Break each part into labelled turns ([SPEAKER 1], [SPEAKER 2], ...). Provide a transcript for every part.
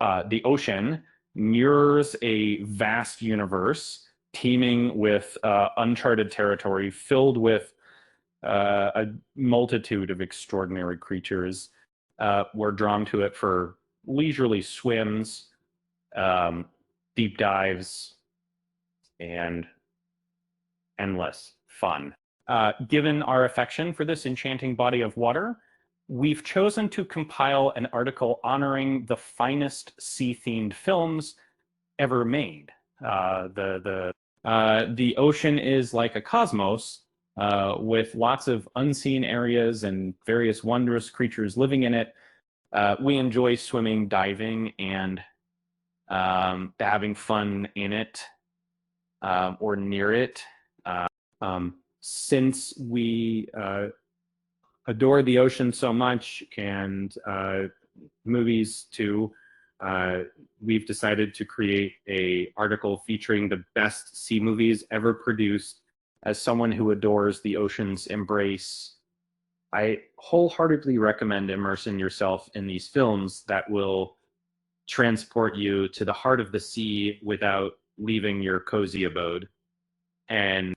[SPEAKER 1] The ocean mirrors a vast universe teeming with uncharted territory filled with a multitude of extraordinary creatures. We're drawn to it for leisurely swims, um, deep dives, and endless fun. Given our affection for this enchanting body of water, we've chosen to compile an article honoring the finest sea-themed films ever made. The ocean is like a cosmos with lots of unseen areas and various wondrous creatures living in it. We enjoy swimming, diving, and having fun in it or near it. Since we adore the ocean so much and movies too, we've decided to create a article featuring the best sea movies ever produced. As someone who adores the ocean's embrace, I wholeheartedly recommend immersing yourself in these films that will transport you to the heart of the sea without leaving your cozy abode. And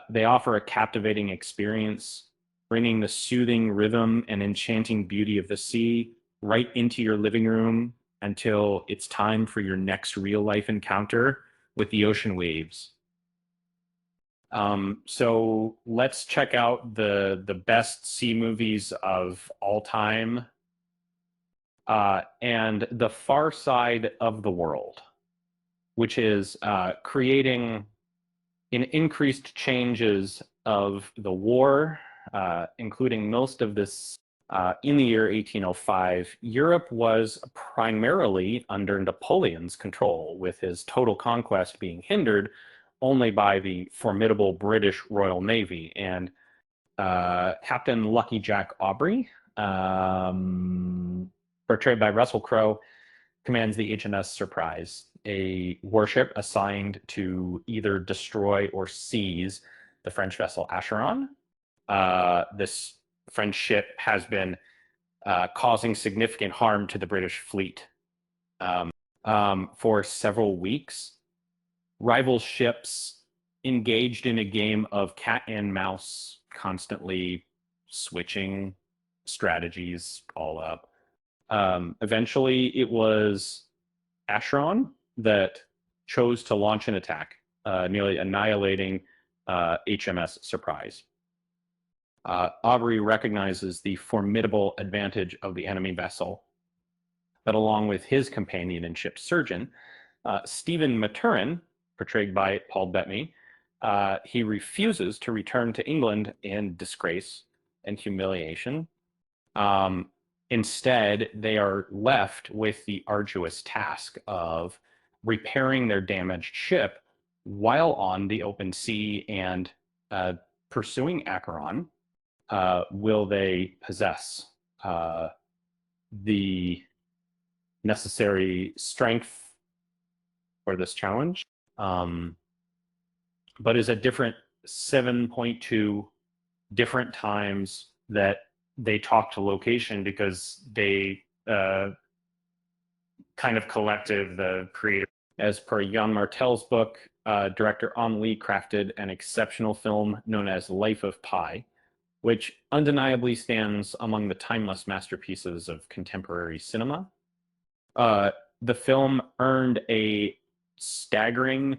[SPEAKER 1] they offer a captivating experience, bringing the soothing rhythm and enchanting beauty of the sea right into your living room until it's time for your next real life encounter with the ocean waves. So let's check out the best sea movies of all time and The Far Side of the World, which is creating in increased changes of the war, including most of this in the year 1805, Europe was primarily under Napoleon's control, with his total conquest being hindered only by the formidable British Royal Navy. And Captain Lucky Jack Aubrey, portrayed by Russell Crowe, commands the HMS Surprise, a warship assigned to either destroy or seize the French vessel Acheron. This French ship has been causing significant harm to the British fleet for several weeks. Rival ships engaged in a game of cat and mouse, constantly switching strategies all up. Eventually, it was Acheron that chose to launch an attack, nearly annihilating HMS Surprise. Aubrey recognizes the formidable advantage of the enemy vessel, but along with his companion and ship surgeon, Stephen Maturin, portrayed by Paul Bettany, he refuses to return to England in disgrace and humiliation. Instead, they are left with the arduous task of repairing their damaged ship while on the open sea and pursuing Acheron. Will they possess the necessary strength for this challenge? But is a different 7.2 different times that they talk to location because they kind of collective the creator. As per Jan Martel's book, director Amelie crafted an exceptional film known as Life of Pi, which undeniably stands among the timeless masterpieces of contemporary cinema. The film earned a staggering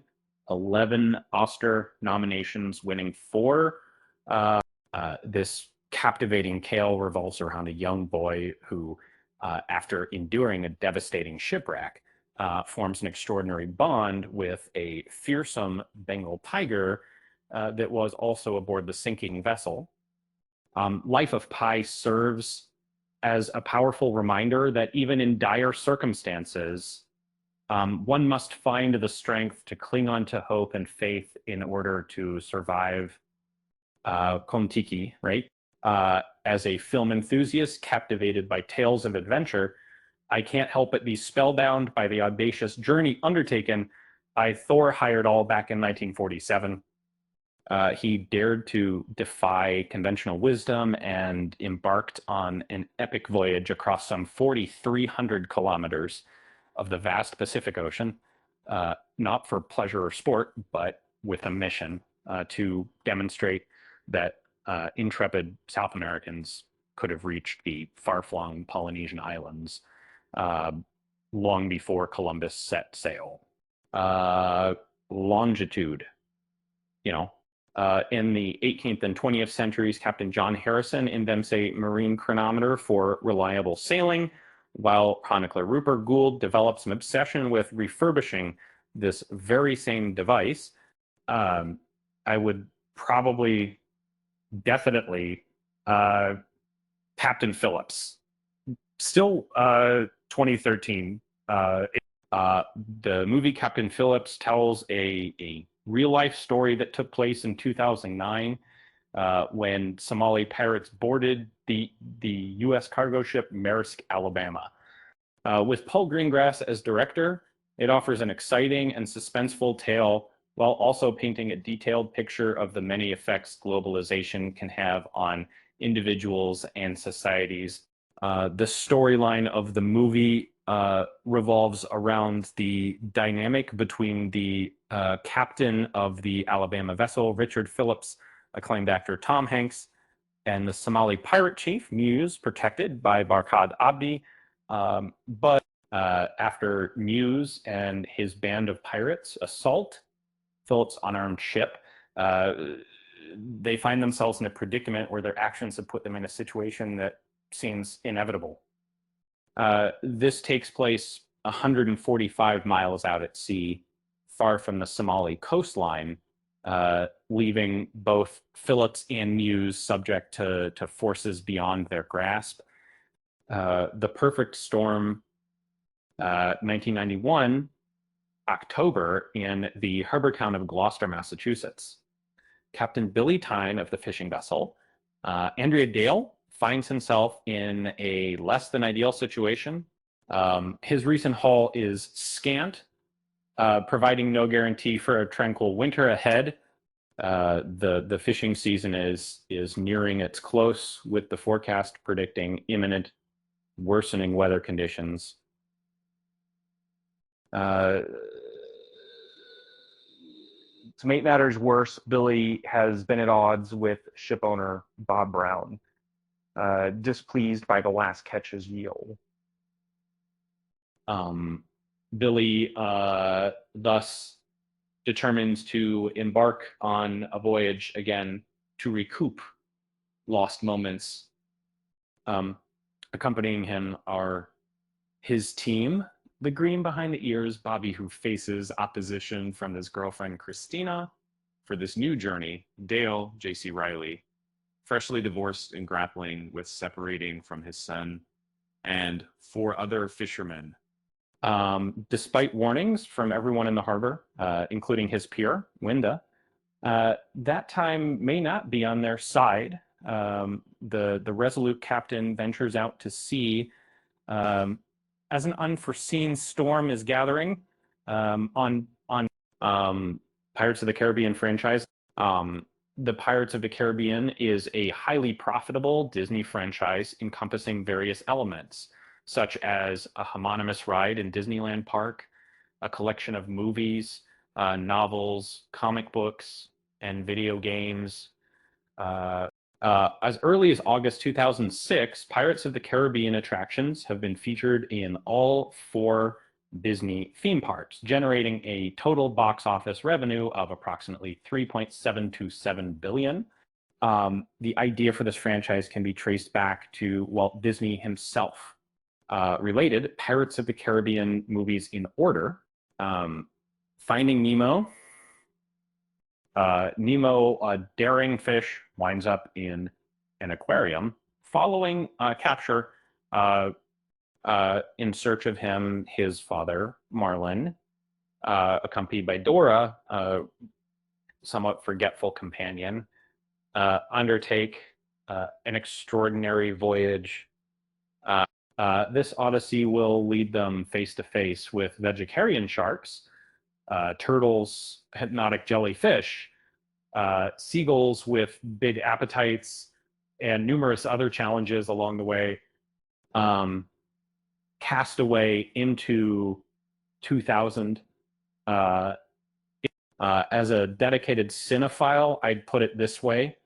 [SPEAKER 1] 11 Oscar nominations, winning 4. This captivating tale revolves around a young boy who, after enduring a devastating shipwreck, forms an extraordinary bond with a fearsome Bengal tiger that was also aboard the sinking vessel. Life of Pi serves as a powerful reminder that even in dire circumstances, one must find the strength to cling on to hope and faith in order to survive Kon-Tiki, right? As a film enthusiast captivated by tales of adventure, I can't help but be spellbound by the audacious journey undertaken by Thor Heyerdahl back in 1947. He dared to defy conventional wisdom and embarked on an epic voyage across some 4,300 kilometers of the vast Pacific Ocean, not for pleasure or sport, but with a mission to demonstrate that intrepid South Americans could have reached the far-flung Polynesian islands uh, long before Columbus set sail. Uh, Longitude, you know, in the 18th and 20th centuries, Captain John Harrison invents a marine chronometer for reliable sailing, while chronicler Rupert Gould develops an obsession with refurbishing this very same device. I would probably, definitely, uh, Captain Phillips. Still 2013. Uh, uh, the movie Captain Phillips tells a real life story that took place in 2009 when Somali pirates boarded the U.S. cargo ship Maersk, Alabama. With Paul Greengrass as director, it offers an exciting and suspenseful tale while also painting a detailed picture of the many effects globalization can have on individuals and societies. The storyline of the movie revolves around the dynamic between the captain of the Alabama vessel, Richard Phillips, acclaimed actor Tom Hanks, and the Somali pirate chief, Muse, protected by Barkhad Abdi. But after Muse and his band of pirates assault Phillips' unarmed ship, uh, they find themselves in a predicament where their actions have put them in a situation that seems inevitable. This takes place 145 miles out at sea, far from the Somali coastline, leaving both Phillips and Muse subject to forces beyond their grasp. The Perfect Storm, 1991, October, in the harbor town of Gloucester, Massachusetts. Captain Billy Tyne of the fishing vessel, Andrea Dale, finds himself in a less than ideal situation. His recent haul is scant, providing no guarantee for a tranquil winter ahead. The fishing season is nearing its close, with the forecast predicting imminent worsening weather conditions. To make matters worse, Billy has been at odds with shipowner Bob Brown, displeased by the last catch's yield. Billy thus determines to embark on a voyage again to recoup lost moments. Accompanying him are his team, the green behind the ears Bobby, who faces opposition from his girlfriend Christina for this new journey, Dale, J.C. Riley, freshly divorced and grappling with separating from his son, and 4 other fishermen. Despite warnings from everyone in the harbor, including his peer, Winda, that time may not be on their side. The resolute captain ventures out to sea as an unforeseen storm is gathering on Pirates of the Caribbean franchise. The Pirates of the Caribbean is a highly profitable Disney franchise encompassing various elements, such as a homonymous ride in Disneyland Park, a collection of movies, novels, comic books, and video games. As early as August 2006, Pirates of the Caribbean attractions have been featured in all 4 Disney theme parks, generating a total box office revenue of approximately $3.727 billion. The idea for this franchise can be traced back to Walt Disney himself. Related, Pirates of the Caribbean movies in order: Finding Nemo. Nemo, a daring fish, winds up in an aquarium. Following capture, in search of him, his father, Marlin, accompanied by Dora, a somewhat forgetful companion, undertake an extraordinary voyage. This odyssey will lead them face to face with vegetarian sharks, turtles, hypnotic jellyfish, seagulls with big appetites, and numerous other challenges along the way. Cast away into 2000. Uh, as a dedicated cinephile, I'd put it this way.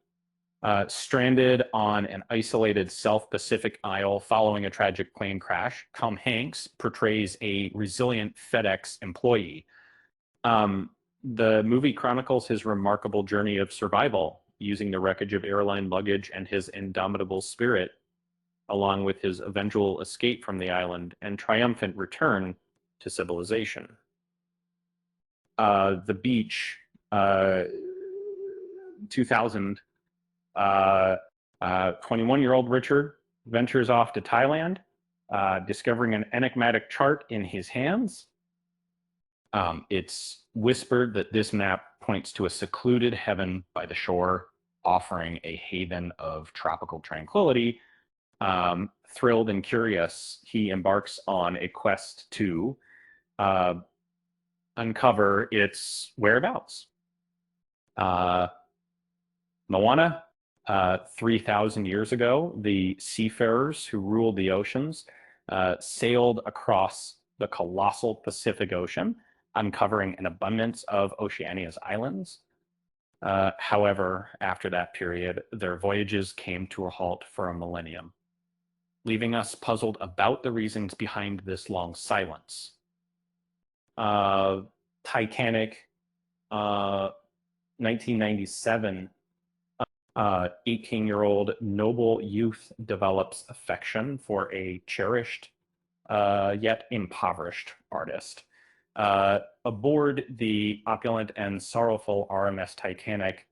[SPEAKER 1] Stranded on an isolated South Pacific isle following a tragic plane crash, Tom Hanks portrays a resilient FedEx employee. Um, the movie chronicles his remarkable journey of survival using the wreckage of airline luggage and his indomitable spirit, along with his eventual escape from the island and triumphant return to civilization. The Beach, uh, 2000, 21-year-old Richard ventures off to Thailand, discovering an enigmatic chart in his hands. It's whispered that this map points to a secluded heaven by the shore, offering a haven of tropical tranquility. Thrilled and curious, he embarks on a quest to uh, uncover its whereabouts. Moana, 3,000 years ago, the seafarers who ruled the oceans sailed across the colossal Pacific Ocean, uncovering an abundance of Oceania's islands. However, after that period, their voyages came to a halt for a millennium, leaving us puzzled about the reasons behind this long silence. Titanic, 1997, 18-year-old noble youth develops affection for a cherished yet impoverished artist. Aboard the opulent and sorrowful RMS Titanic,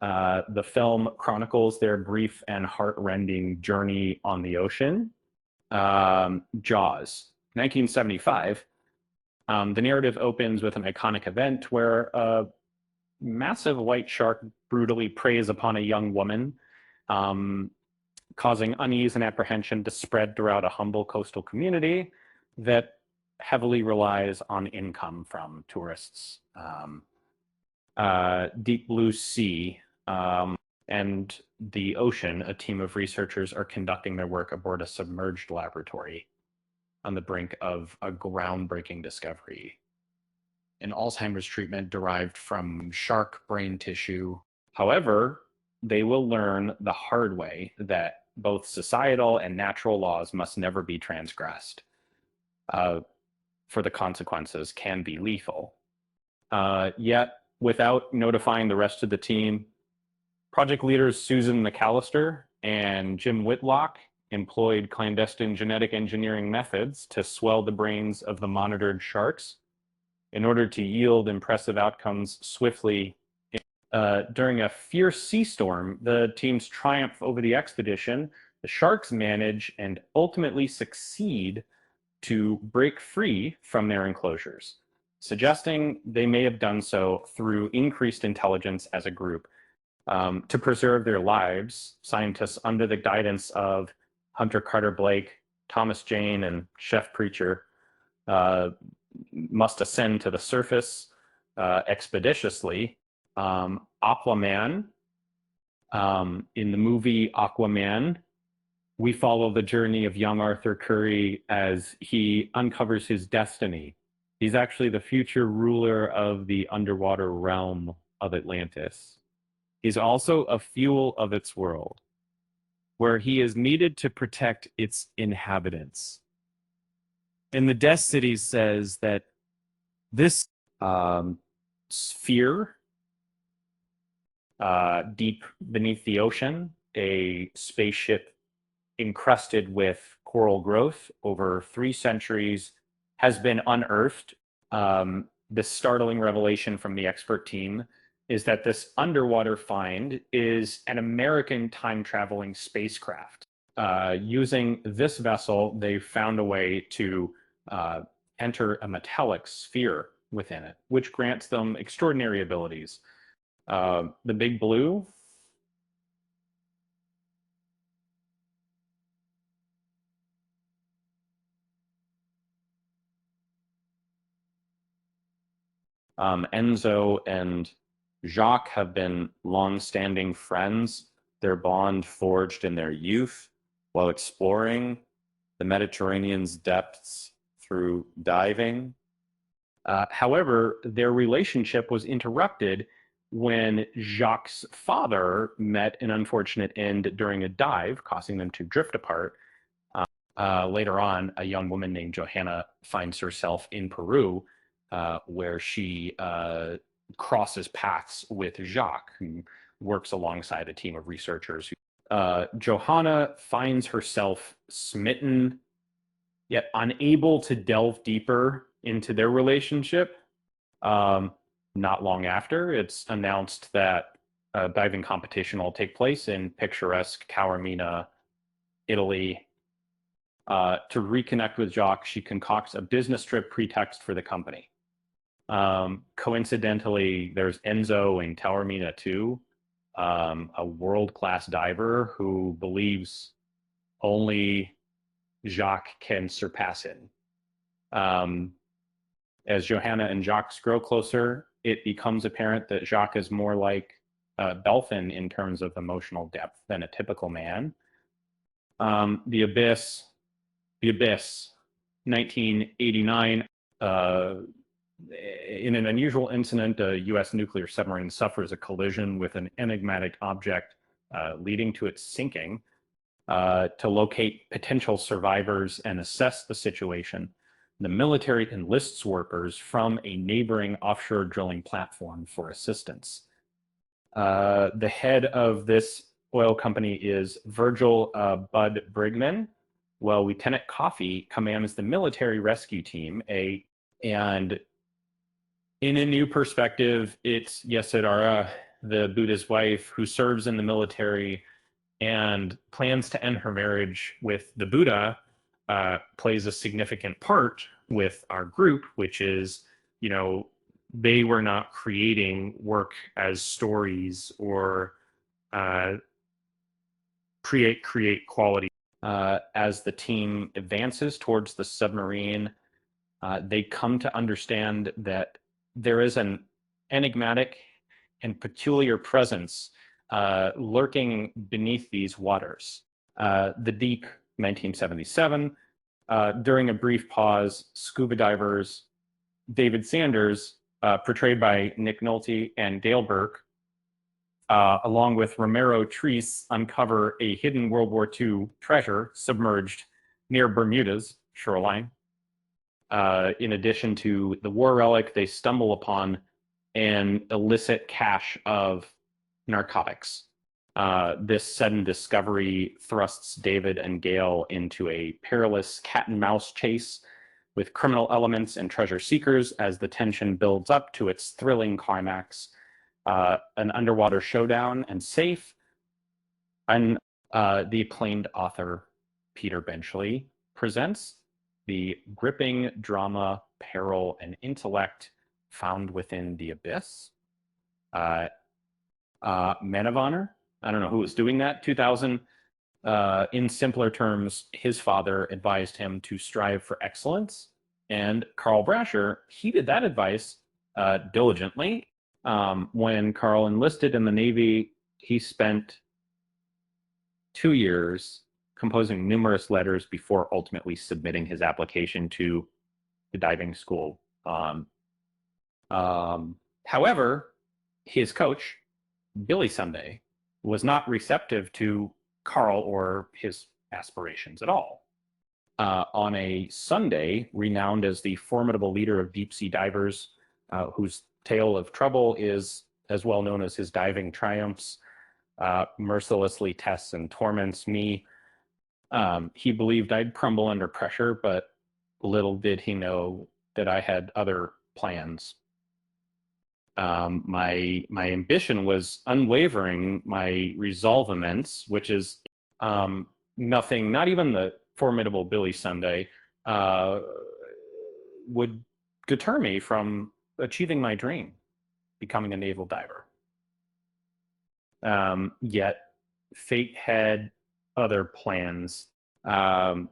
[SPEAKER 1] the film chronicles their brief and heart-rending journey on the ocean. Jaws, 1975. The narrative opens with an iconic event where a massive white shark brutally preys upon a young woman, causing unease and apprehension to spread throughout a humble coastal community that heavily relies on income from tourists. Deep Blue Sea and the ocean, a team of researchers are conducting their work aboard a submerged laboratory on the brink of a groundbreaking discovery: an Alzheimer's treatment derived from shark brain tissue. However, they will learn the hard way that both societal and natural laws must never be transgressed, for the consequences can be lethal. Yet, without notifying the rest of the team, project leaders Susan McAllister and Jim Whitlock employed clandestine genetic engineering methods to swell the brains of the monitored sharks in order to yield impressive outcomes swiftly. During a fierce sea storm, the team's triumph over the expedition, the sharks manage and ultimately succeed to break free from their enclosures, suggesting they may have done so through increased intelligence as a group. To preserve their lives, scientists, under the guidance of Hunter Carter Blake, Thomas Jane, and Chef Preacher, must ascend to the surface expeditiously. Aquaman, in the movie Aquaman, we follow the journey of young Arthur Curry as he uncovers his destiny. He's actually the future ruler of the underwater realm of Atlantis. He's also a fuel of its world, where he is needed to protect its inhabitants. And the Death City says that this sphere deep beneath the ocean, a spaceship encrusted with coral growth over 3 centuries, has been unearthed. The startling revelation from the expert team is that this underwater find is an American time-traveling spacecraft. Using this vessel, they found a way to enter a metallic sphere within it, which grants them extraordinary abilities. The Big Blue, Enzo and Jacques have been long-standing friends, their bond forged in their youth while exploring the Mediterranean's depths through diving. However, their relationship was interrupted when Jacques' father met an unfortunate end during a dive, causing them to drift apart. Later on, a young woman named Johanna finds herself in Peru, where she crosses paths with Jacques, who works alongside a team of researchers. Johanna finds herself smitten, yet unable to delve deeper into their relationship. Um, Not long after, it's announced that a diving competition will take place in picturesque Taormina, Italy. To reconnect with Jacques, she concocts a business trip pretext for the company. Coincidentally, there's Enzo in Taormina too, a world-class diver who believes only Jacques can surpass him. Um, as Johanna and Jacques grow closer, it becomes apparent that Jacques is more like Belfin in terms of emotional depth than a typical man. The Abyss, The Abyss, 1989. In an unusual incident, a U.S. nuclear submarine suffers a collision with an enigmatic object, leading to its sinking. To locate potential survivors and assess the situation, the military enlists workers from a neighboring offshore drilling platform for assistance. The head of this oil company is Virgil Bud Brigman, while Lieutenant Coffey commands the military rescue team. And in a new perspective, it's Yesidara, the Buddha's wife, who serves in the military and plans to end her marriage with the Buddha, plays a significant part with our group, which is, you know, they were not creating work as stories or create quality. As the team advances towards the submarine, they come to understand that there is an enigmatic and peculiar presence lurking beneath these waters. The Deep, 1977. During a brief pause, scuba divers David Sanders, portrayed by Nick Nolte, and Dale Burke, along with Romero Treese, uncover a hidden World War II treasure submerged near Bermuda's shoreline. In addition to the war relic, they stumble upon an illicit cache of narcotics. This sudden discovery thrusts David and Gail into a perilous cat and mouse chase with criminal elements and treasure seekers as the tension builds up to its thrilling climax. An underwater showdown and safe. And the acclaimed author Peter Benchley presents the gripping drama, peril, and intellect found within the abyss. Men of Honor. I don't know who was doing that. 2000. In simpler terms, his father advised him to strive for excellence, and Carl Brasher heeded that advice diligently. When Carl enlisted in the Navy, he spent 2 years composing numerous letters before ultimately submitting his application to the diving school. However, his coach, Billy Sunday, was not receptive to Carl or his aspirations at all. On a Sunday, renowned as the formidable leader of deep sea divers, whose tale of trouble is as well known as his diving triumphs, mercilessly tests and torments me. He believed I'd crumble under pressure, but little did he know that I had other plans. My ambition was unwavering, my resolve immense, which is nothing, not even the formidable Billy Sunday, would deter me from achieving my dream, becoming a naval diver. Yet fate had other plans. After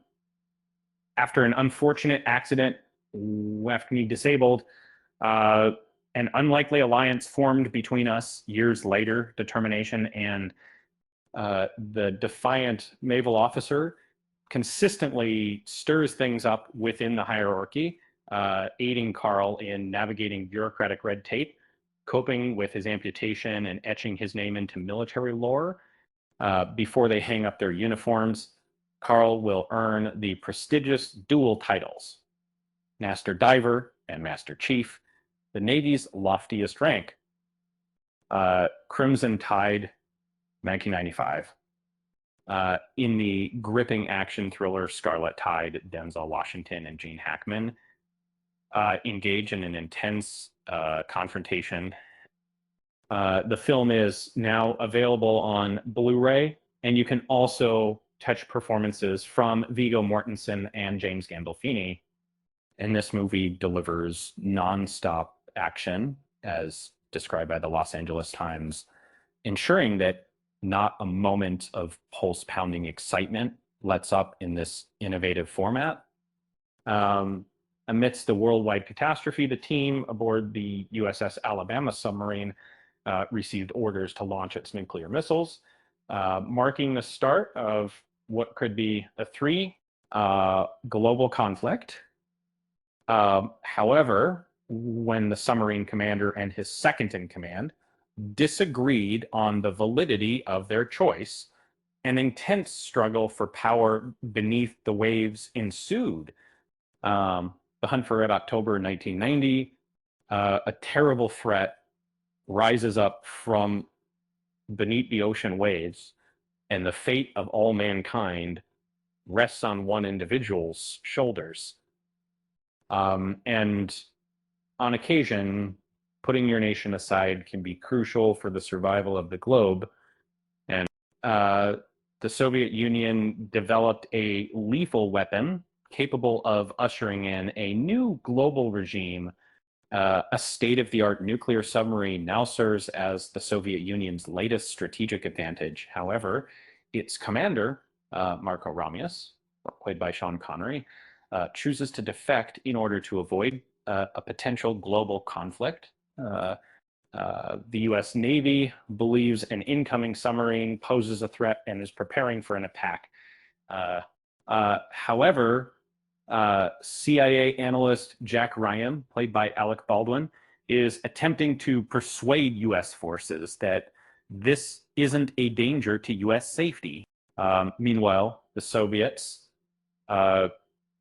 [SPEAKER 1] an unfortunate accident left me disabled, an unlikely alliance formed between us years later. Determination and the defiant naval officer consistently stirs things up within the hierarchy. aiding Carl in navigating bureaucratic red tape, coping with his amputation, and etching his name into military lore. Before they hang up their uniforms, Carl will earn the prestigious dual titles, Master Diver and Master Chief, the Navy's loftiest rank. Crimson Tide, 1995. In the gripping action thriller Scarlet Tide, Denzel Washington and Gene Hackman engage in an intense confrontation. The film is now available on Blu-ray, and you can also touch performances from Viggo Mortensen and James Gandolfini. And this movie delivers nonstop action, as described by the Los Angeles Times, ensuring that not a moment of pulse-pounding excitement lets up in this innovative format. Amidst the worldwide catastrophe, the team aboard the USS Alabama submarine received orders to launch its nuclear missiles, marking the start of what could be a three global conflict. However, when the submarine commander and his second in command disagreed on the validity of their choice, an intense struggle for power beneath the waves ensued. The Hunt for Red October 1990, a terrible threat rises up from beneath the ocean waves, and the fate of all mankind rests on one individual's shoulders. And on occasion, putting your nation aside can be crucial for the survival of the globe. And the Soviet Union developed a lethal weapon capable of ushering in a new global regime. A state-of-the-art nuclear submarine now serves as the Soviet Union's latest strategic advantage. However, its commander, Marco Ramius, played by Sean Connery, chooses to defect in order to avoid a potential global conflict. The U.S. Navy believes an incoming submarine poses a threat and is preparing for an attack. However, CIA analyst Jack Ryan, played by Alec Baldwin, is attempting to persuade U.S. forces that this isn't a danger to U.S. safety. Meanwhile, the Soviets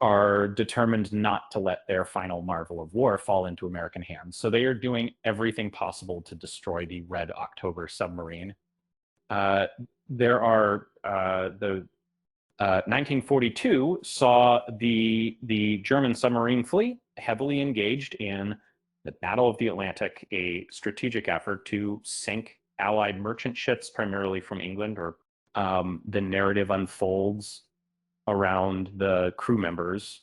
[SPEAKER 1] are determined not to let their final marvel of war fall into American hands. So they are doing everything possible to destroy the Red October submarine. There are the 1942 saw the German submarine fleet heavily engaged in the Battle of the Atlantic, a strategic effort to sink Allied merchant ships, primarily from England. Or the narrative unfolds around the crew members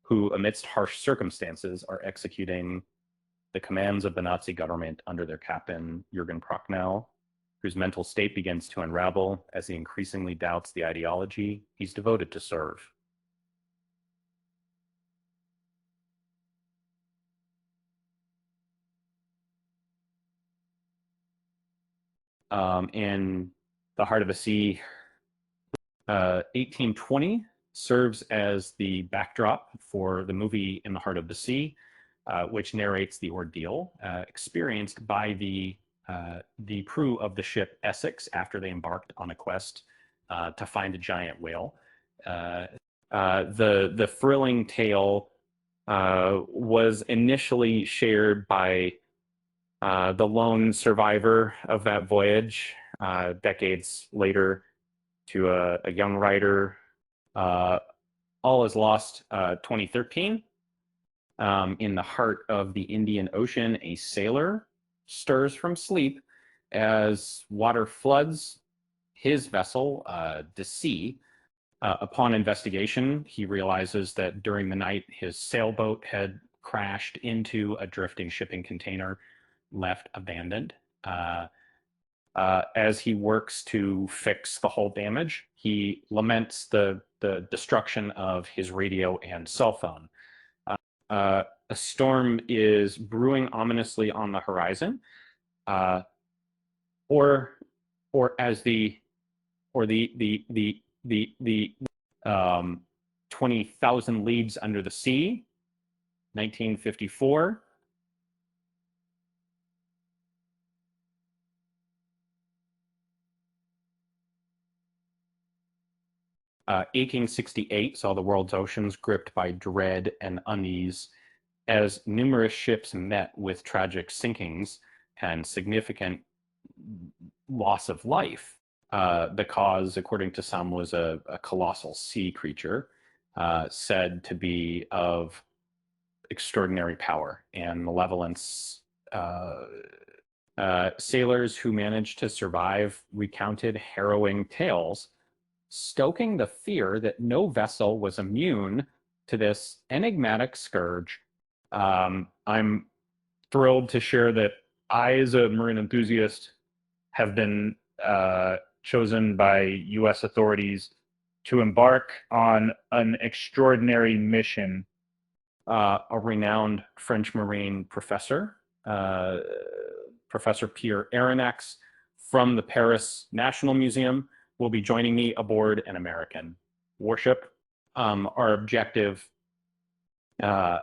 [SPEAKER 1] who, amidst harsh circumstances, are executing the commands of the Nazi government under their captain, Jürgen Prochnow, whose mental state begins to unravel as he increasingly doubts the ideology he's devoted to serve. In The Heart of the Sea, 1820 serves as the backdrop for the movie In the Heart of the Sea, which narrates the ordeal experienced by the crew of the ship Essex after they embarked on a quest to find a giant whale. The thrilling tale was initially shared by the lone survivor of that voyage decades later to a young writer. All is Lost 2013. In the heart of the Indian Ocean, a sailor stirs from sleep as water floods his vessel to sea. Upon investigation, he realizes that during the night his sailboat had crashed into a drifting shipping container left abandoned. As he works to fix the hull damage, he laments the destruction of his radio and cell phone. A storm is brewing ominously on the horizon, or as the 20,000 leagues under the sea, 1954, 1868 saw the world's oceans gripped by dread and unease as numerous ships met with tragic sinkings and significant loss of life. The cause, according to some, was a colossal sea creature said to be of extraordinary power and malevolence. Sailors who managed to survive recounted harrowing tales, stoking the fear that no vessel was immune to this enigmatic scourge. I'm thrilled to share that I, as a marine enthusiast, have been chosen by U.S. authorities to embark on an extraordinary mission. A renowned French Marine professor, uh, Professor Pierre Aronnax from the Paris National Museum, will be joining me aboard an American warship. Our objective uh,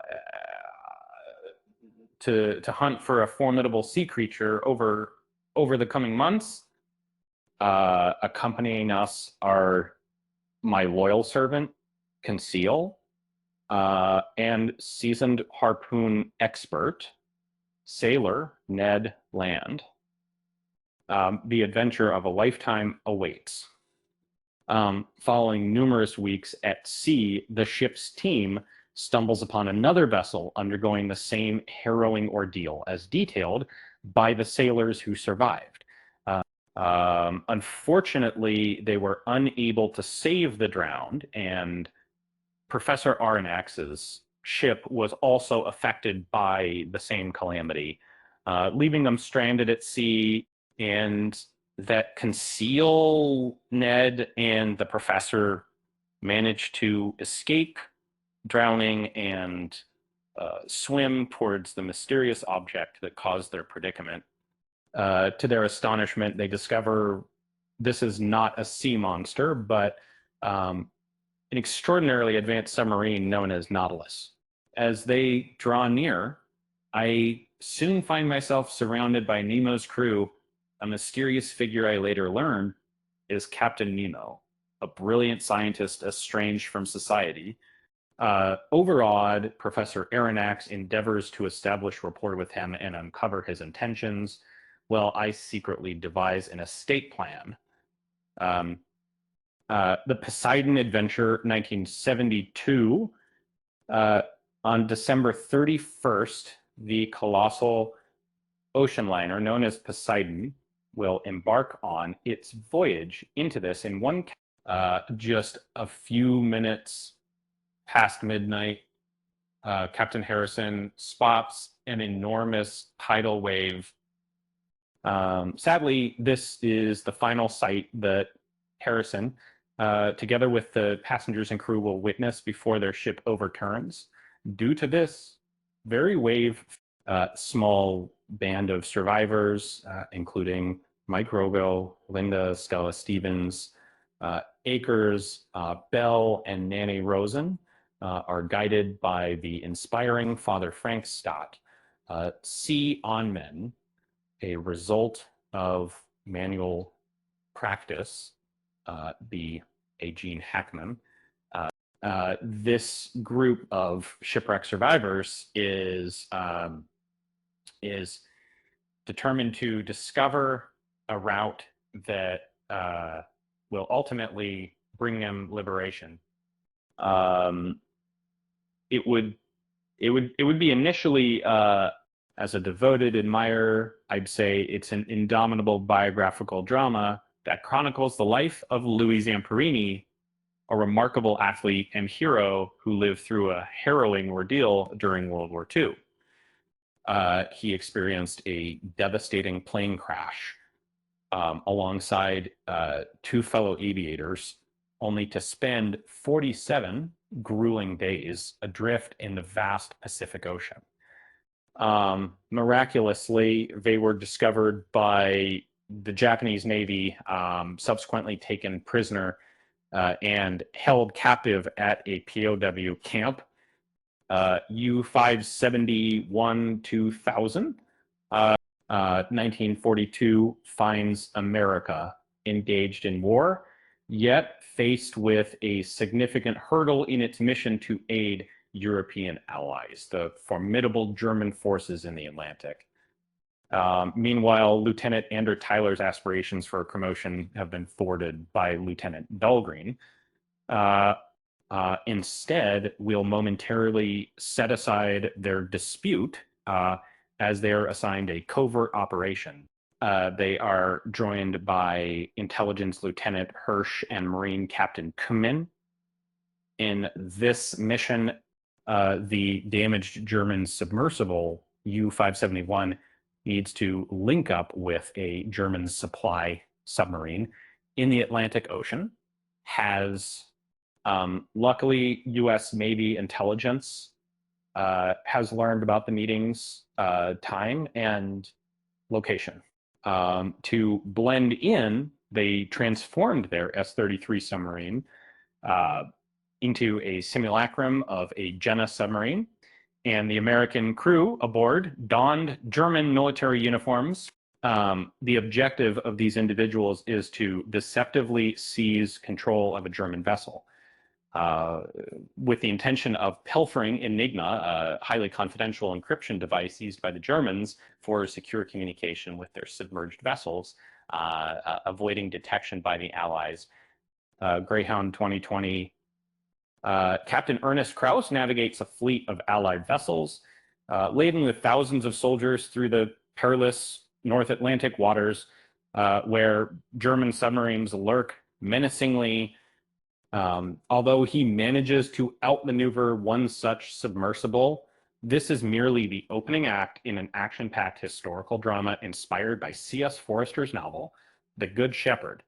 [SPEAKER 1] to hunt for a formidable sea creature over the coming months. Accompanying us are my loyal servant, Conceal, and seasoned harpoon expert, sailor Ned Land. The adventure of a lifetime awaits. Following numerous weeks at sea, the ship's team stumbles upon another vessel undergoing the same harrowing ordeal as detailed by the sailors who survived. Unfortunately, they were unable to save the drowned, and Professor Arnax's ship was also affected by the same calamity, leaving them stranded at sea. And that Conceal, Ned, and the professor managed to escape drowning and swim towards the mysterious object that caused their predicament. To their astonishment, they discover this is not a sea monster, but an extraordinarily advanced submarine known as Nautilus. As they draw near, I soon find myself surrounded by Nemo's crew. A mysterious figure I later learn is Captain Nemo, a brilliant scientist estranged from society. Overawed, Professor Aronnax endeavors to establish rapport with him and uncover his intentions, while I secretly devise an escape plan. Um, the Poseidon Adventure, 1972. On December 31st, the colossal ocean liner known as Poseidon will embark on its voyage into this in just a few minutes past midnight. Captain Harrison spots an enormous tidal wave. Sadly, this is the final sight that Harrison, together with the passengers and crew, will witness before their ship overturns. Due to this very wave, small band of survivors, including Mike Rogo, Linda Stella Stevens, Akers, Bell, and Nanny Rosen, are guided by the inspiring Father Frank Stott. Sea on Men, a result of manual practice, be a Gene Hackman. This group of shipwreck survivors is determined to discover a route that will ultimately bring them liberation. Um, it would it would be initially as a devoted admirer, I'd say it's an indomitable biographical drama that chronicles the life of Louis Zamperini, a remarkable athlete and hero who lived through a harrowing ordeal during World War II. He experienced a devastating plane crash alongside two fellow aviators, only to spend 47 grueling days adrift in the vast Pacific Ocean. Miraculously, they were discovered by the Japanese Navy, subsequently taken prisoner and held captive at a POW camp. U-571 2000, 1942, finds America engaged in war, yet faced with a significant hurdle in its mission to aid European allies, the formidable German forces in the Atlantic. Meanwhile, Lieutenant Andrew Tyler's aspirations for promotion have been thwarted by Lieutenant Dahlgren. Instead, we'll momentarily set aside their dispute as they are assigned a covert operation. They are joined by Intelligence Lieutenant Hirsch and Marine Captain Kumin. In this mission, the damaged German submersible U-571 needs to link up with a German supply submarine in the Atlantic Ocean, has luckily U.S. Navy intelligence has learned about the meeting's time and location. To blend in, they transformed their S-33 submarine into a simulacrum of a Jenna submarine, and the American crew aboard donned German military uniforms. The objective of these individuals is to deceptively seize control of a German vessel with the intention of pilfering Enigma, a highly confidential encryption device used by the Germans for secure communication with their submerged vessels, avoiding detection by the Allies. Greyhound 2020. Captain Ernest Krauss navigates a fleet of Allied vessels laden with thousands of soldiers through the perilous North Atlantic waters where German submarines lurk menacingly. Although he manages to outmaneuver one such submersible, this is merely the opening act in an action-packed historical drama inspired by C.S. Forrester's novel, The Good Shepherd,